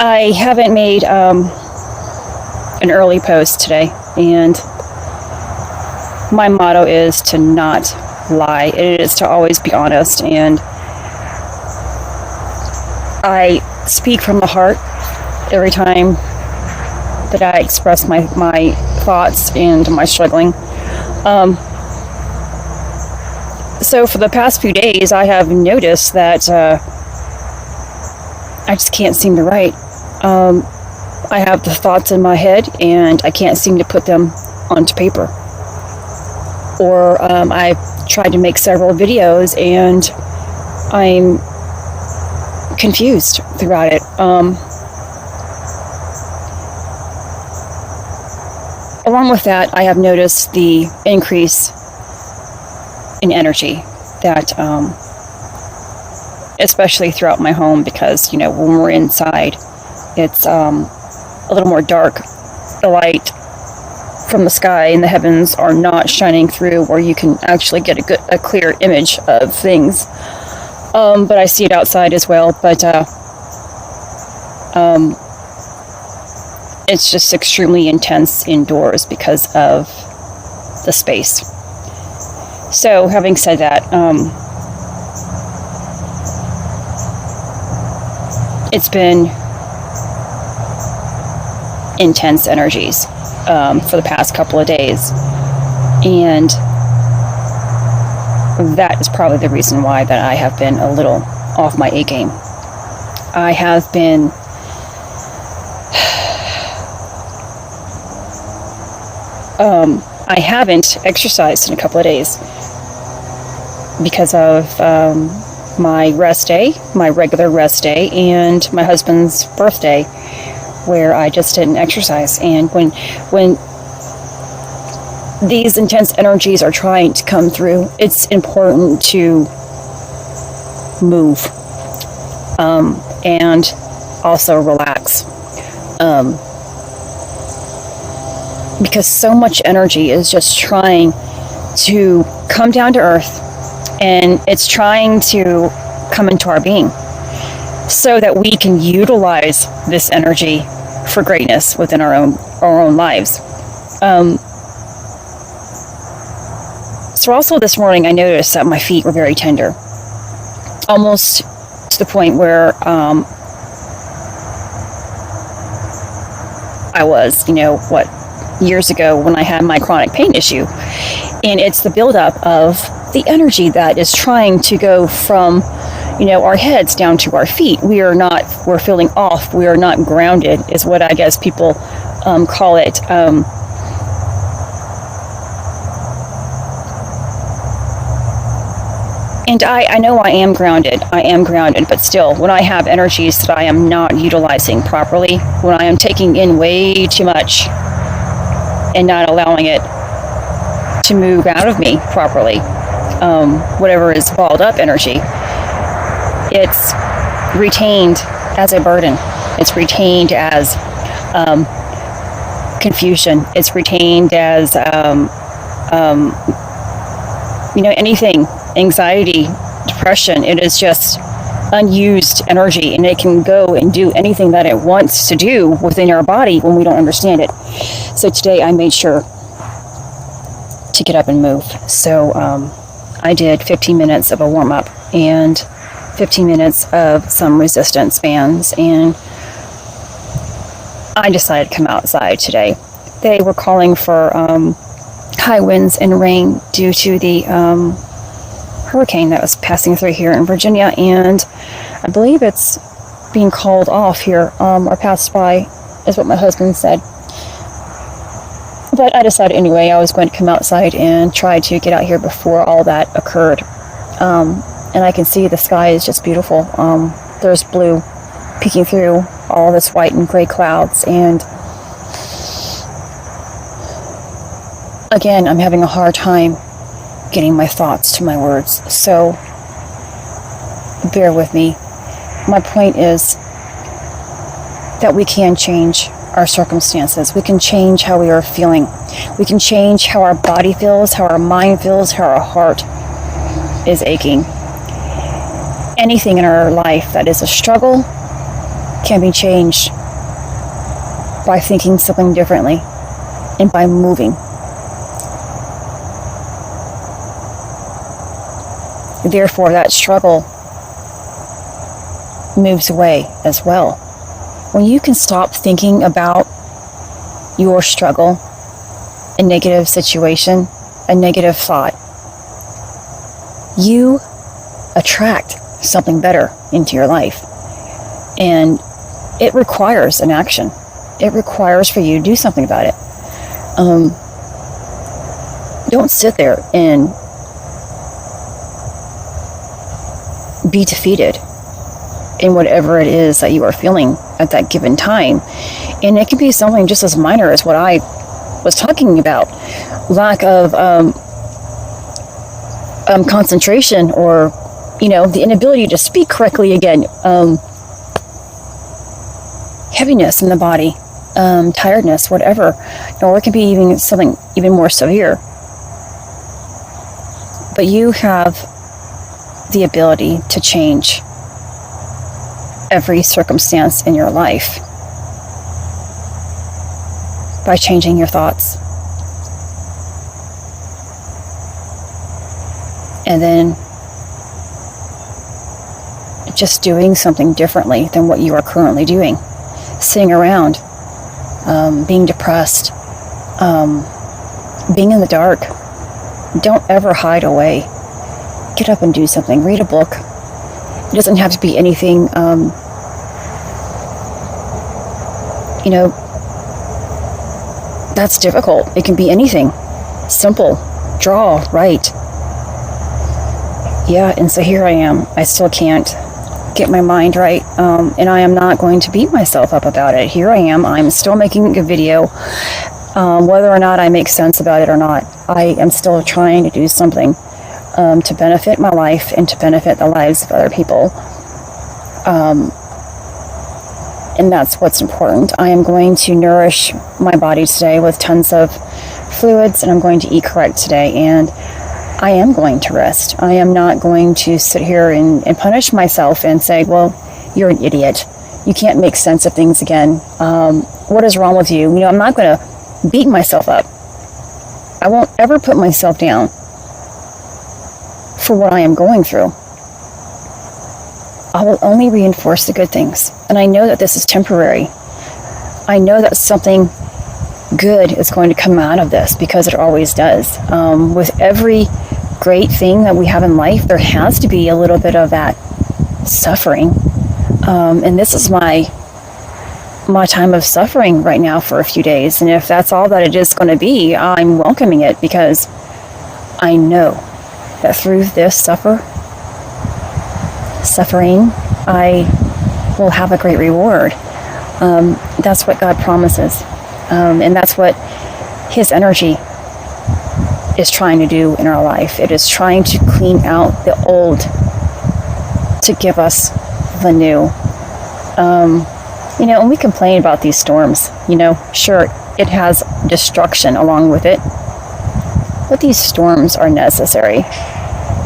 I haven't made an early post today, and my motto is to not lie. It is to always be honest, and I speak from the heart every time that I express my thoughts and my struggling. So for the past few days, I have noticed that I just can't seem to write. I have the thoughts in my head, and I can't seem to put them onto paper. Or I've tried to make several videos, and I'm confused throughout it. Along with that, I have noticed the increase in energy that, especially throughout my home, because, when we're inside, it's a little more dark. The light from the sky and the heavens are not shining through where you can actually get a clear image of things. But I see it outside as well, but it's just extremely intense indoors because of the space. So, having said that, it's been intense energies for the past couple of days, and that is probably the reason why that I have been a little off my A game. I have been I haven't exercised in a couple of days because of my rest day, my regular rest day, and my husband's birthday, where I just didn't exercise. And when these intense energies are trying to come through, it's important to move and also relax. Because so much energy is just trying to come down to earth, and it's trying to come into our being so that we can utilize this energy for greatness within our own lives. So also this morning I noticed that my feet were very tender, almost to the point where I was, years ago when I had my chronic pain issue. And it's the buildup of the energy that is trying to go from, our heads down to our feet. We're feeling off. We are not grounded, is what I guess people call it. And I know I am grounded, but still, when I have energies that I am not utilizing properly, when I am taking in way too much and not allowing it to move out of me properly, whatever is balled up energy, it's retained as a burden. It's retained as confusion. It's retained as anything, anxiety, depression. It is just unused energy, and it can go and do anything that it wants to do within our body when we don't understand it. So today I made sure to get up and move. So I did 15 minutes of a warm-up and 15 minutes of some resistance bands, and I decided to come outside today. They were calling for high winds and rain due to the hurricane that was passing through here in Virginia, and I believe it's being called off here or passed by, is what my husband said. But I decided anyway I was going to come outside and try to get out here before all that occurred. And I can see the sky is just beautiful. There's blue peeking through all this white and gray clouds, and again, I'm having a hard time getting my thoughts to my words, so bear with me. My point is that we can change our circumstances. We can change how we are feeling. We can change how our body feels, how our mind feels, how our heart is aching. Anything in our life that is a struggle can be changed by thinking something differently and by moving. Therefore, that struggle moves away as well. When you can stop thinking about your struggle, a negative situation, a negative thought, you attract something better into your life. And it requires an action. It requires for you to do something about it. Don't sit there and be defeated in whatever it is that you are feeling at that given time. And it can be something just as minor as what I was talking about. Lack of concentration, or, the inability to speak correctly again. Heaviness in the body, tiredness, whatever. Or it can be even something even more severe. But you have the ability to change every circumstance in your life by changing your thoughts. And then just doing something differently than what you are currently doing. Sitting around, being depressed, being in the dark. Don't ever hide away. Get up and do something. Read a book. It doesn't have to be anything, that's difficult. It can be anything. Simple. Draw. Write. Yeah, and so here I am. I still can't get my mind right, and I am not going to beat myself up about it. Here I am. I'm still making a video. Whether or not I make sense about it or not, I am still trying to do something to benefit my life and to benefit the lives of other people. And that's what's important. I am going to nourish my body today with tons of fluids, and I'm going to eat correct today, and I am going to rest. I am not going to sit here and punish myself and say, well, you're an idiot. You can't make sense of things again. What is wrong with you? I'm not going to beat myself up. I won't ever put myself down for what I am going through. I will only reinforce the good things. And I know that this is temporary. I know that something good is going to come out of this, because it always does. With every great thing that we have in life, there has to be a little bit of that suffering. And this is my time of suffering right now for a few days. And if that's all that it is going to be, I'm welcoming it, because I know that through this suffering, I will have a great reward. That's what God promises. And that's what His energy is trying to do in our life. It is trying to clean out the old to give us the new. And we complain about these storms. Sure, it has destruction along with it, but these storms are necessary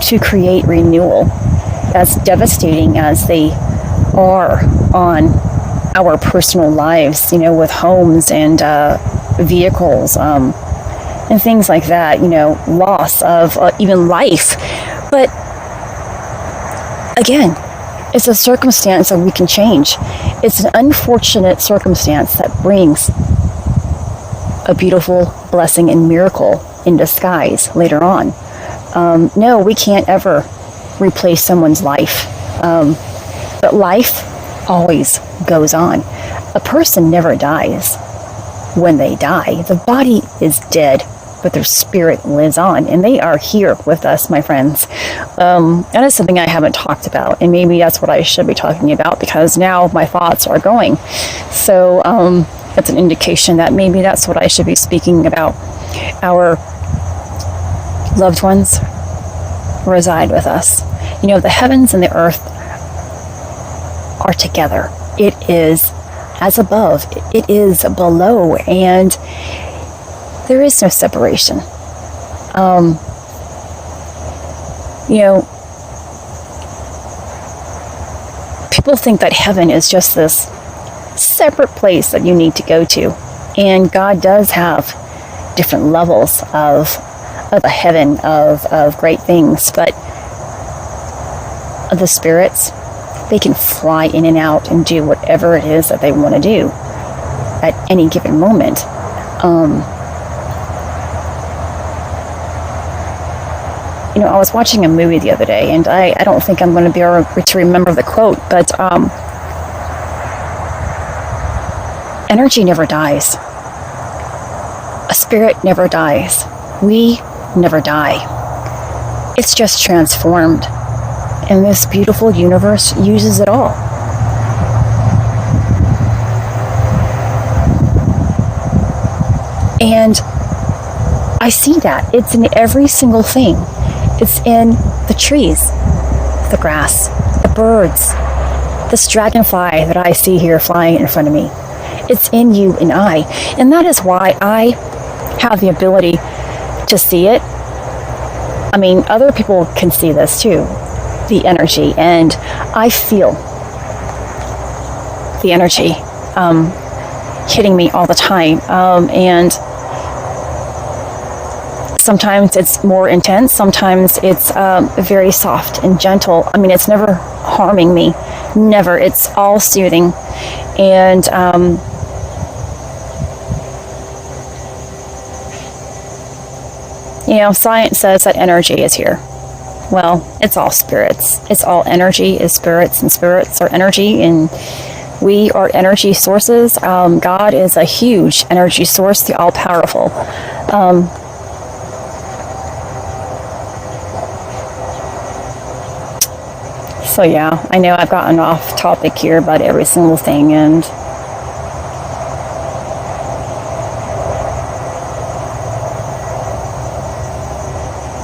to create renewal. As devastating as they are on our personal lives, with homes and vehicles, and things like that, loss of even life. But again, it's a circumstance that we can change. It's an unfortunate circumstance that brings a beautiful blessing and miracle in disguise later on. No, we can't ever replace someone's life. But life always goes on. A person never dies when they die. The body is dead, but their spirit lives on, and they are here with us, my friends. That is something I haven't talked about, and maybe that's what I should be talking about, because now my thoughts are going. So that's an indication that maybe that's what I should be speaking about. Our loved ones reside with us. The heavens and the earth are together. It is as above, it is below, and there is no separation. People think that heaven is just this separate place that you need to go to. And God does have different levels of a heaven of great things, but the spirits, they can fly in and out and do whatever it is that they want to do at any given moment. I was watching a movie the other day, and I don't think I'm going to be able to remember the quote, but energy never dies. A spirit never dies. We never die. It's just transformed. And this beautiful universe uses it all. And I see that. It's in every single thing. It's in the trees, the grass, the birds, this dragonfly that I see here flying in front of me. It's in you and I. And that is why I have the ability to see it. I mean, other people can see this too, the energy, and I feel the energy hitting me all the time. And sometimes it's more intense, sometimes it's very soft and gentle. I mean, it's never harming me, never. It's all soothing. And science says that energy is here. Well, it's all spirits. It's all energy is spirits, and spirits are energy, and we are energy sources. God is a huge energy source, the all-powerful. So yeah, I know I've gotten off topic here about every single thing, and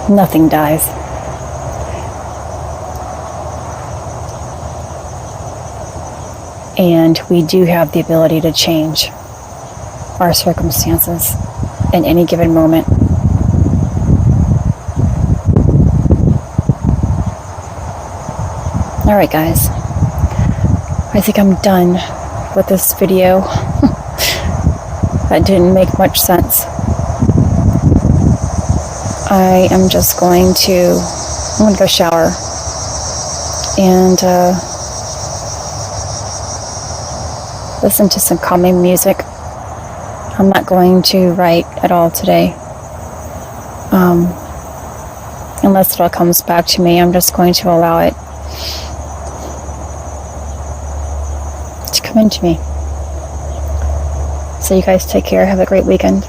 nothing dies. And we do have the ability to change our circumstances in any given moment. Alright guys, I think I'm done with this video. That didn't make much sense. I'm going to go shower and listen to some calming music. I'm not going to write at all today. Unless it all comes back to me, I'm just going to allow it to come into me. So you guys take care. Have a great weekend.